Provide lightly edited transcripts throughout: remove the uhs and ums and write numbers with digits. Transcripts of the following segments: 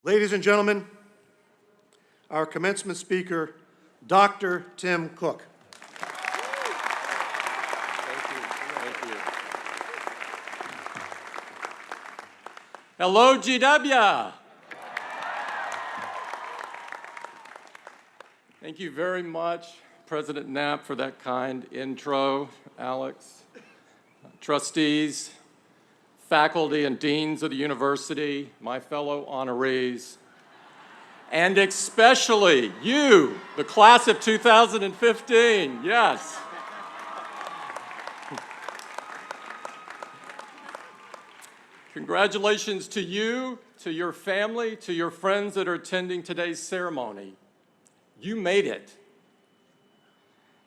Ladies and gentlemen, our commencement speaker, Dr. Tim Cook. Thank you. Hello, GW. Thank you very much, President Knapp, for that kind intro. Alex, trustees, faculty and deans of the university, my fellow honorees, and especially you, the class of 2015, yes. Congratulations to you, to your family, to your friends that are attending today's ceremony. You made it.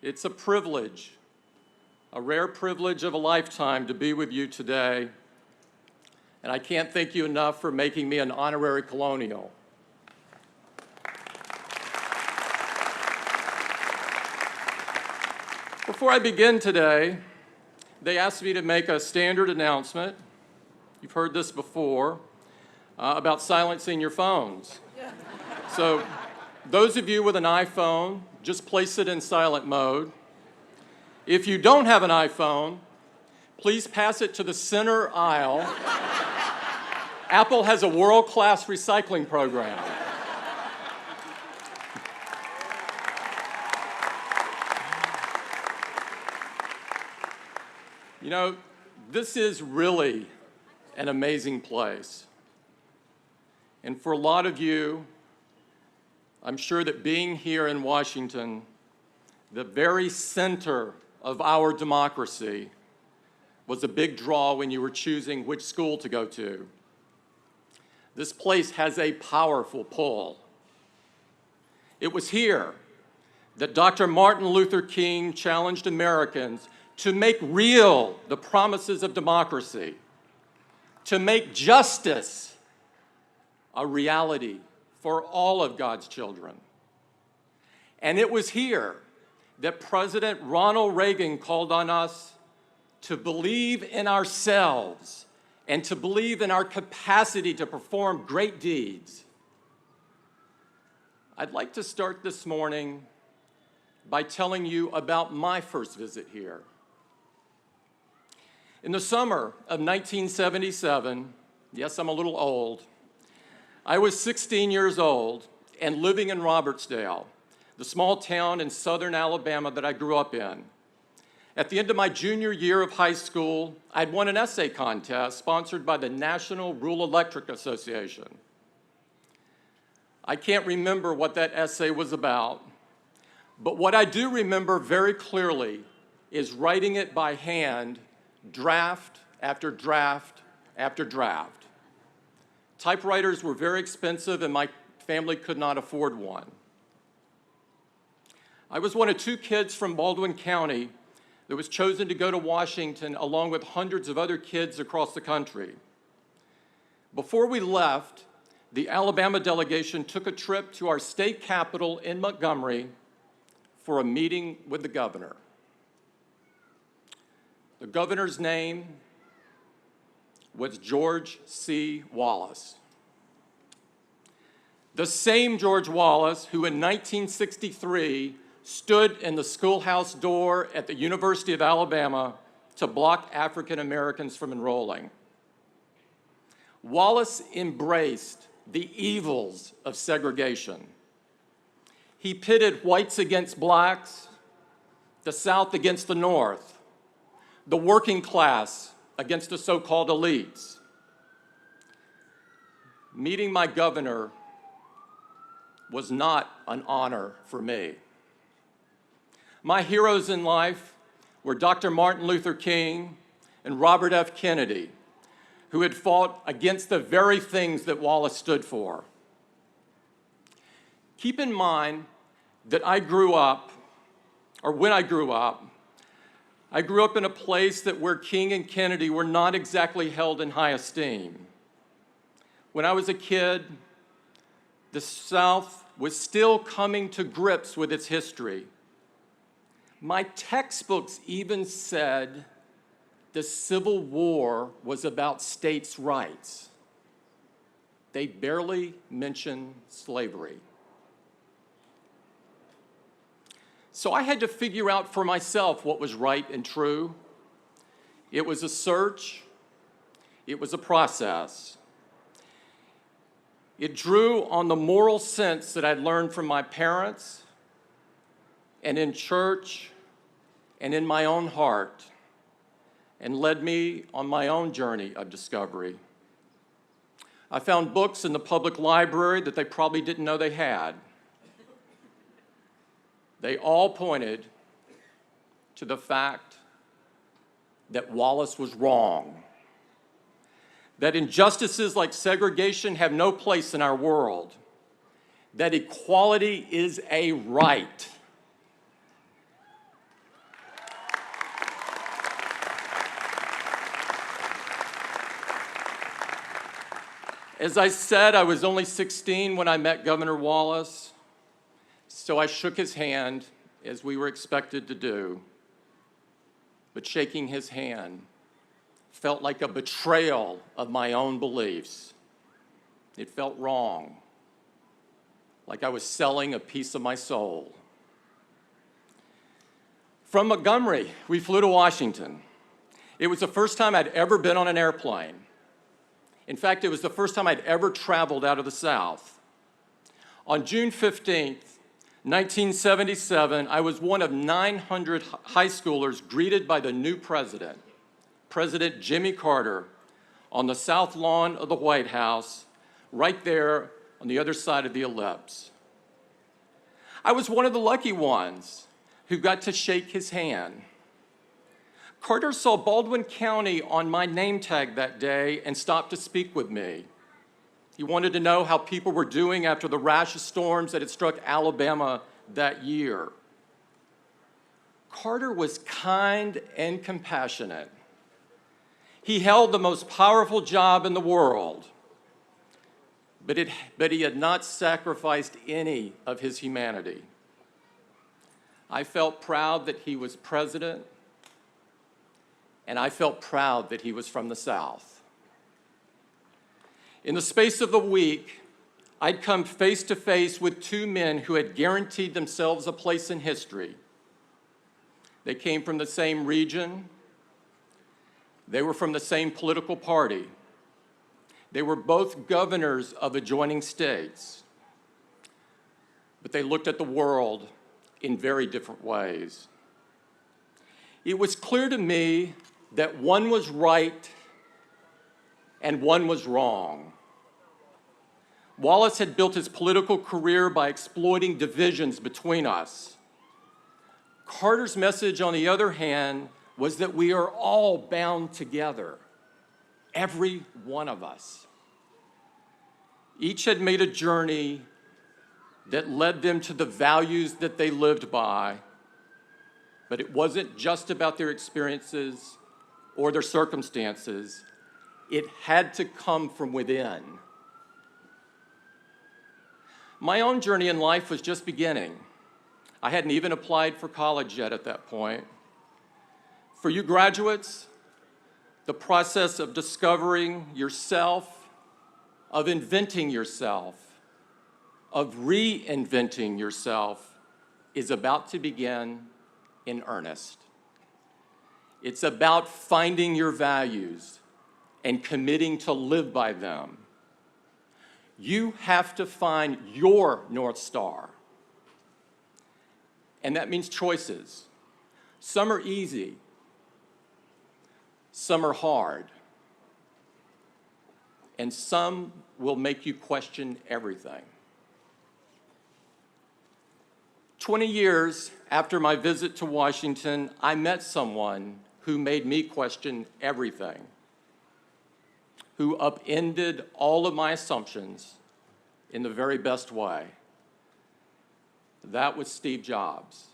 It's a privilege, a rare privilege of a lifetime to be with you today. And I can't thank you enough for making me an honorary colonial. Before I begin today, they asked me to make a standard announcement. You've heard this before, about silencing your phones. So those of you with an iPhone, just place it in silent mode. If you don't have an iPhone, please pass it to the center aisle. Apple has a world-class recycling program. You know, this is really an amazing place. And for a lot of you, I'm sure that being here in Washington, the very center of our democracy, was a big draw when you were choosing which school to go to. This place has a powerful pull. It was here that Dr. Martin Luther King challenged Americans to make real the promises of democracy, to make justice a reality for all of God's children. And it was here that President Ronald Reagan called on us to believe in ourselves and to believe in our capacity to perform great deeds. I'd like to start this morning by telling you about my first visit here. In the summer of 1977, yes, I'm a little old, I was 16 years old and living in Robertsdale, the small town in southern Alabama that I grew up in. At the end of my junior year of high school, I'd won an essay contest sponsored by the National Rural Electric Association. I can't remember what that essay was about, but what I do remember very clearly is writing it by hand, draft after draft after draft. Typewriters were very expensive and my family could not afford one. I was one of two kids from Baldwin County that was chosen to go to Washington along with hundreds of other kids across the country. Before we left, the Alabama delegation took a trip to our state capital in Montgomery for a meeting with the governor. The governor's name was George C. Wallace. The same George Wallace who in 1963 stood in the schoolhouse door at the University of Alabama to block African Americans from enrolling. Wallace embraced the evils of segregation. He pitted whites against blacks, the South against the North, the working class against the so-called elites. Meeting my governor was not an honor for me. My heroes in life were Dr. Martin Luther King and Robert F. Kennedy, who had fought against the very things that Wallace stood for. Keep in mind that when I grew up in a place where King and Kennedy were not exactly held in high esteem. When I was a kid, the South was still coming to grips with its history. My textbooks even said the Civil War was about states' rights. they barely mention slavery. So I had to figure out for myself what was right and true. It was a search. It was a process. It drew on the moral sense that I'd learned from my parents and in church and in my own heart, and led me on my own journey of discovery. I found books in the public library that they probably didn't know they had. They all pointed to the fact that Wallace was wrong, that injustices like segregation have no place in our world, that equality is a right. As I said, I was only 16 when I met Governor Wallace, so I shook his hand, as we were expected to do. But shaking his hand felt like a betrayal of my own beliefs. It felt wrong, like I was selling a piece of my soul. From Montgomery, we flew to Washington. It was the first time I'd ever been on an airplane. In fact, it was the first time I'd ever traveled out of the South. On June 15th, 1977, I was one of 900 high schoolers greeted by the new president, President Jimmy Carter, on the south lawn of the White House, right there on the other side of the ellipse. I was one of the lucky ones who got to shake his hand. Carter saw Baldwin County on my name tag that day and stopped to speak with me. He wanted to know how people were doing after the rash of storms that had struck Alabama that year. Carter was kind and compassionate. He held the most powerful job in the world, but he had not sacrificed any of his humanity. I felt proud that he was president, and I felt proud that he was from the South. In the space of a week, I'd come face to face with two men who had guaranteed themselves a place in history. They came from the same region. They were from the same political party. They were both governors of adjoining states, but they looked at the world in very different ways. It was clear to me that one was right and one was wrong. Wallace had built his political career by exploiting divisions between us. Carter's message, on the other hand, was that we are all bound together, every one of us. Each had made a journey that led them to the values that they lived by, but it wasn't just about their experiences or their circumstances. It had to come from within. My own journey in life was just beginning. I hadn't even applied for college yet at that point. For you graduates, the process of discovering yourself, of inventing yourself, of reinventing yourself is about to begin in earnest. It's about finding your values and committing to live by them. You have to find your North Star. And that means choices. Some are easy. Some are hard. And some will make you question everything. 20 years after my visit to Washington, I met someone who made me question everything, who upended all of my assumptions in the very best way. That was Steve Jobs.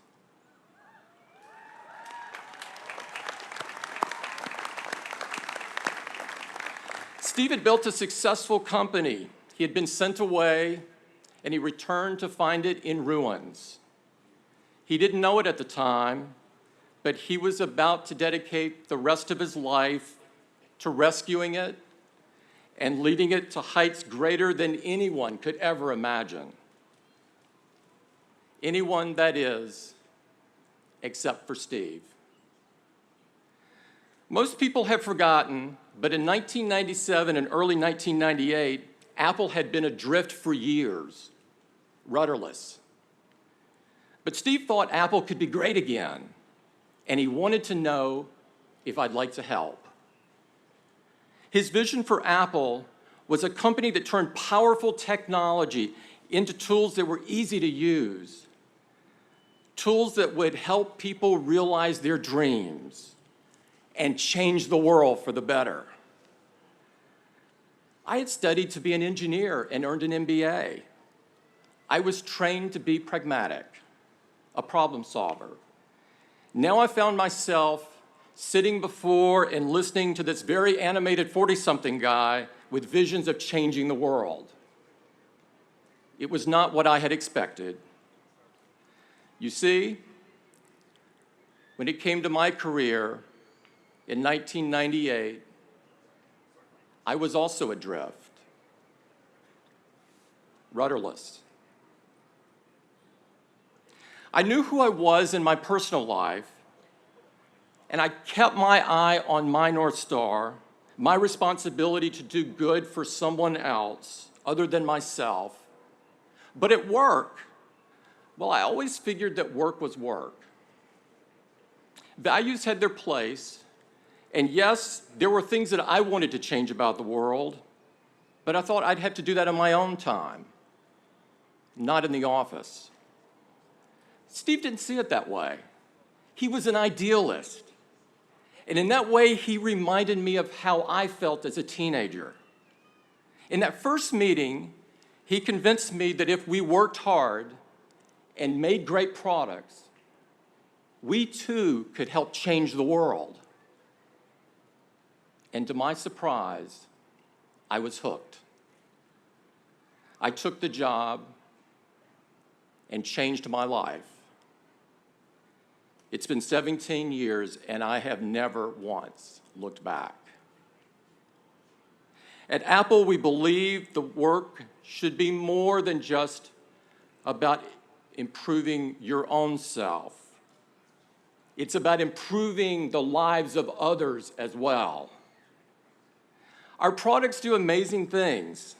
Steve had built a successful company. He had been sent away, and he returned to find it in ruins. He didn't know it at the time, but he was about to dedicate the rest of his life to rescuing it and leading it to heights greater than anyone could ever imagine. Anyone, that is, except for Steve. Most people have forgotten, but in 1997 and early 1998, Apple had been adrift for years, rudderless. But Steve thought Apple could be great again, and he wanted to know if I'd like to help. His vision for Apple was a company that turned powerful technology into tools that were easy to use, tools that would help people realize their dreams and change the world for the better. I had studied to be an engineer and earned an MBA. I was trained to be pragmatic, a problem solver. Now I found myself sitting before and listening to this very animated 40-something guy with visions of changing the world. It was not what I had expected. You see, when it came to my career in 1998, I was also adrift, rudderless. I knew who I was in my personal life, and I kept my eye on my North Star, my responsibility to do good for someone else other than myself. But at work, well, I always figured that work was work. Values had their place, and yes, there were things that I wanted to change about the world, but I thought I'd have to do that on my own time, not in the office. Steve didn't see it that way. He was an idealist. And in that way, he reminded me of how I felt as a teenager. In that first meeting, he convinced me that if we worked hard and made great products, we too could help change the world. And to my surprise, I was hooked. I took the job and changed my life. It's been 17 years, and I have never once looked back. At Apple, we believe the work should be more than just about improving your own self. It's about improving the lives of others as well. Our products do amazing things,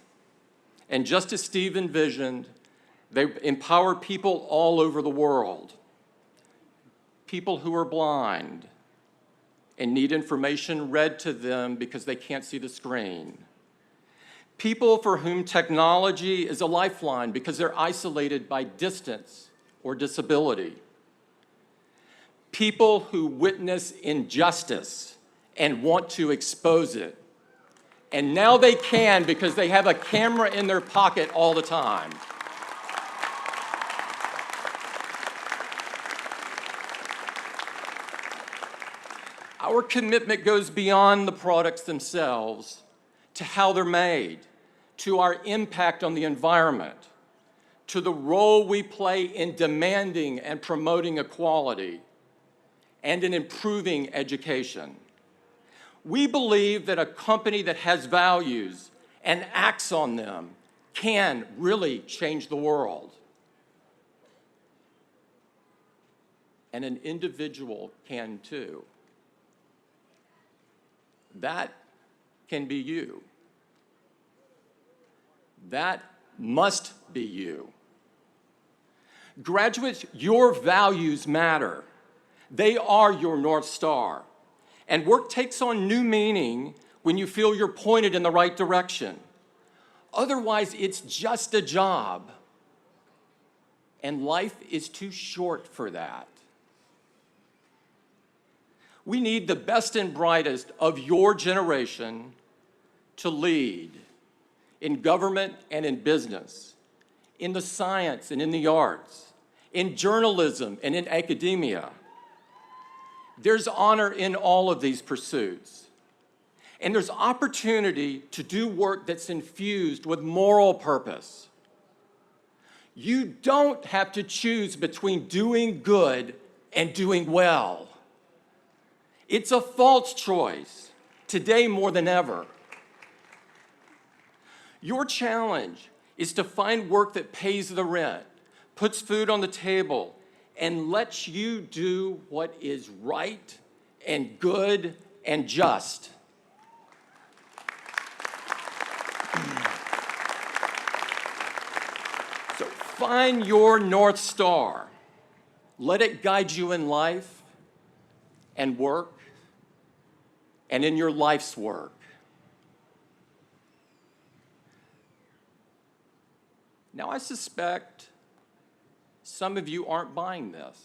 and just as Steve envisioned, they empower people all over the world. People who are blind and need information read to them because they can't see the screen. People for whom technology is a lifeline because they're isolated by distance or disability. People who witness injustice and want to expose it. And now they can because they have a camera in their pocket all the time. Our commitment goes beyond the products themselves to how they're made, to our impact on the environment, to the role we play in demanding and promoting equality, and in improving education. We believe that a company that has values and acts on them can really change the world. And an individual can too. That can be you. That must be you. Graduates, your values matter. They are your North Star. And work takes on new meaning when you feel you're pointed in the right direction. Otherwise, it's just a job. And life is too short for that. We need the best and brightest of your generation to lead in government and in business, in the science and in the arts, in journalism and in academia. There's honor in all of these pursuits. And there's opportunity to do work that's infused with moral purpose. You don't have to choose between doing good and doing well. It's a false choice, today more than ever. Your challenge is to find work that pays the rent, puts food on the table, and lets you do what is right and good and just. So find your North Star. Let it guide you in life and work and in your life's work. Now, I suspect some of you aren't buying this.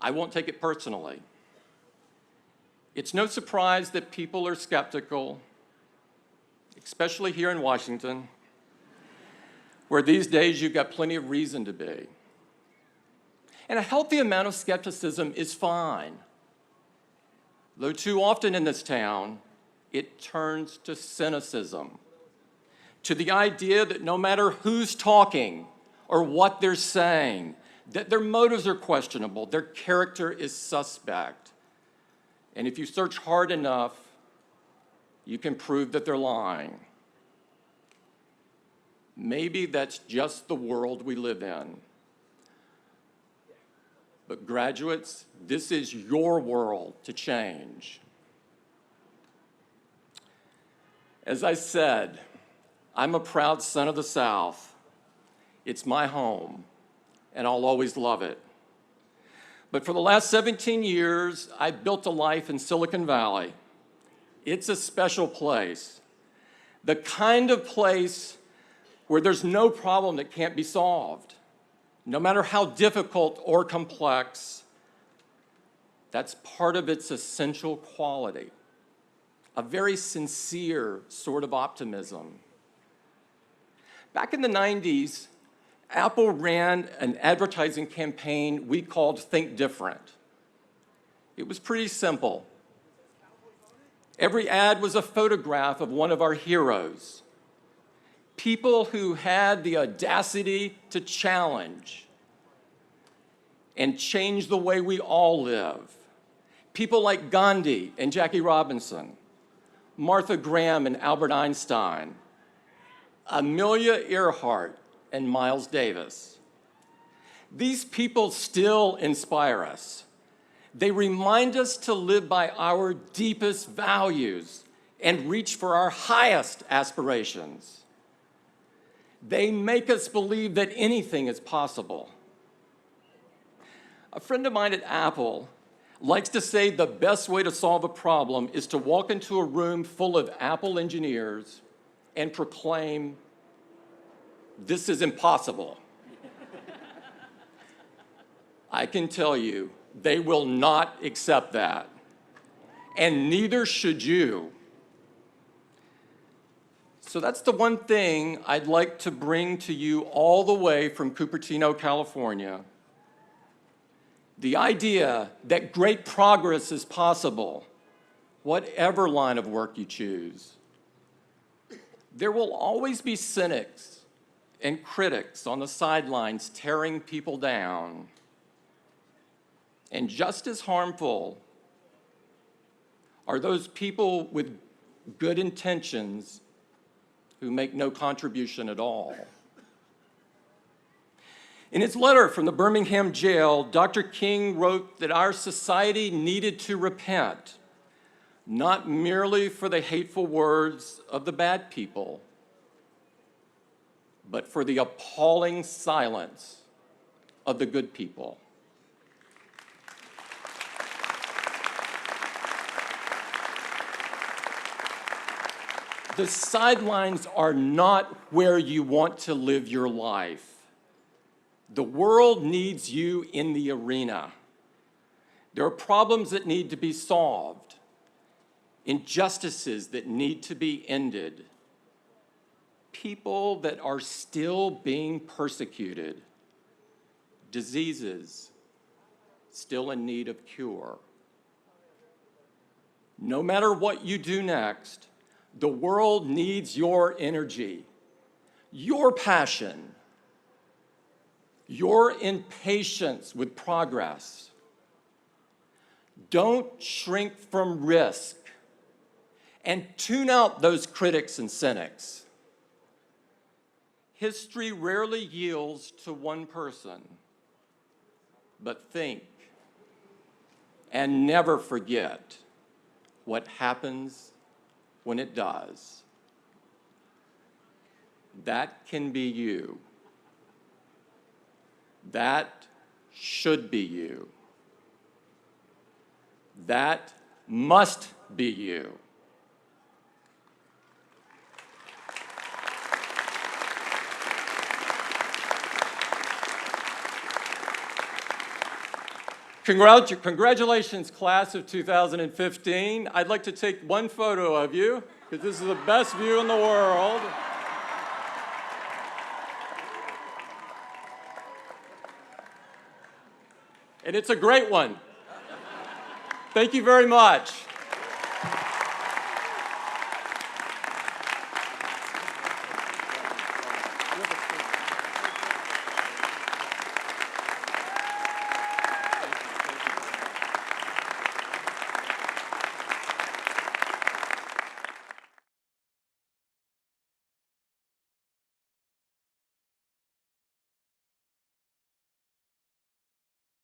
I won't take it personally. It's no surprise that people are skeptical, especially here in Washington, where these days you've got plenty of reason to be. And a healthy amount of skepticism is fine. Though too often in this town, it turns to cynicism, to the idea that no matter who's talking or what they're saying, that their motives are questionable, their character is suspect. And if you search hard enough, you can prove that they're lying. Maybe that's just the world we live in. But graduates, this is your world to change. As I said, I'm a proud son of the South. It's my home, and I'll always love it. But for the last 17 years, I've built a life in Silicon Valley. It's a special place, the kind of place where there's no problem that can't be solved, no matter how difficult or complex. That's part of its essential quality, a very sincere sort of optimism. Back in the 90s, Apple ran an advertising campaign we called Think Different. It was pretty simple. Every ad was a photograph of one of our heroes, people who had the audacity to challenge and change the way we all live. People like Gandhi and Jackie Robinson, Martha Graham and Albert Einstein, Amelia Earhart and Miles Davis. These people still inspire us. They remind us to live by our deepest values and reach for our highest aspirations. They make us believe that anything is possible. A friend of mine at Apple likes to say the best way to solve a problem is to walk into a room full of Apple engineers and proclaim, "This is impossible." I can tell you, they will not accept that, and neither should you. So that's the one thing I'd like to bring to you all the way from Cupertino, California. The idea that great progress is possible, whatever line of work you choose. There will always be cynics and critics on the sidelines tearing people down. And just as harmful are those people with good intentions who make no contribution at all. In his letter from the Birmingham jail, Dr. King wrote that our society needed to repent, not merely for the hateful words of the bad people, but for the appalling silence of the good people. The sidelines are not where you want to live your life. The world needs you in the arena. There are problems that need to be solved, injustices that need to be ended, people that are still being persecuted, diseases still in need of cure. No matter what you do next, the world needs your energy, your passion, your impatience with progress. Don't shrink from risk and tune out those critics and cynics. History rarely yields to one person, but think and never forget what happens when it does. That can be you. That should be you. That must be you. Congratulations, class of 2015. I'd like to take one photo of you, because this is the best view in the world. And it's a great one. Thank you very much.